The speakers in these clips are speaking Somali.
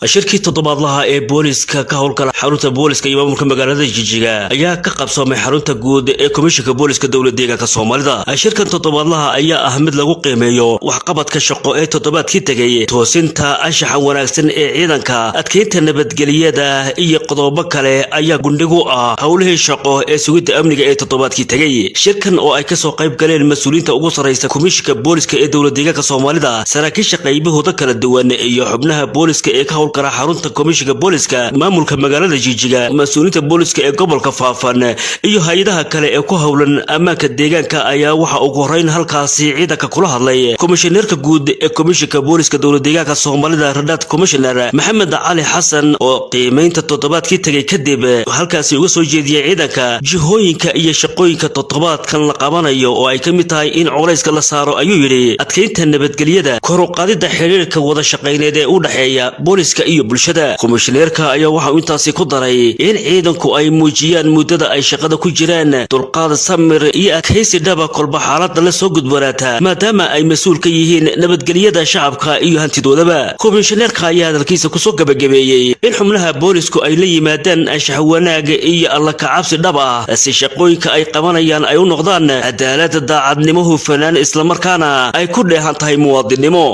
shirkii toddobaadlaha ee booliska ka howlgala xarunta booliska iyo maamulka magaalada Jijjiga ayaa ka qabsoomay xarunta guud ee komishanka booliska dawladda deegaanka Soomaalida. Shirkan toddobaadlaha ayaa ah mid lagu qiimeeyo waxqabadka shaqo ee toddobaadkii tagay, toosinta anshaxa wanaagsan ee ciidanka, adkeynta nabadgelyada iyo qodobo kale ayaa gundhigu ah howlihii shaqo ee sugidda amniga ee toddobaadkii tagay. Shirkan oo ay ka soo qayb galeen mas'uuliyiinta ugu sareysa komishanka booliska ee dawladda deegaanka Soomaalida, saraakiisha qaybahooda kala duwan iyo xubnaha booliska ee ka howlgala xarunta komishanka booliska maamulka magaalada Jijjiga, mas'uuliyiinta booliska ee gobolka Faafan iyo hay'adaha kale ee ku howlan ammaanka deegaanka ayaa waxa ugu horeyn halkaasi ciidanka kula hadlay komishaneerka guud ee komishanka booliska dawladda deegaanka Soomaalida Radaad Commissioner Maxamed Cali Xasan oo qiimeynta toddobaadkii tagay kadib halkaasi uga soo jeediyay ciidanka jihooyinka iyo shaqooyinka toddobaadkan la qabanayo oo ay ka mid tahay in culayska la saaro ayuu yiri adkeynta nabadgelyada, kor u qaadida xiriirka wada shaqeyneed ee u dhaxeeya booliska iyo bulshada. Komishaneerka ayaa waxa uu intaasi ku daray in ciidanku ay muujiyaan muddada ay shaqada ku jiraan dulqaad, samir iyo adkaysi dhaba kolba xaaladda la soo gudbanaata maadaama ay mas'uul ka yihiin nabadgelyada shacabka iyo hantidoodaba. Komishaneerka ayaa hadalkiisa ku soo gabagabeeyay in xubnaha boolisku ay la yimaadaan anshax wanaag iyo alla ka cabsi dhab ah si shaqooyinka ay qabanayaan ay u noqdaan cadaalad, daacadnimo, hufnaan isla markaana ay ku dheehan tahay muwaadinimo.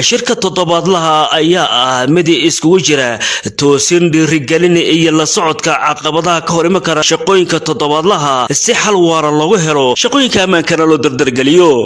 shirka toddobaadlaha ayaa ah mid iskugu jira toosin, dhiirigelin iyo la socodka caqabadaha ka hor iman kara shaqooyinka toddobaadlaha si xal waara loogu helo shaqooyinka ammaankana loo dardargeliyo.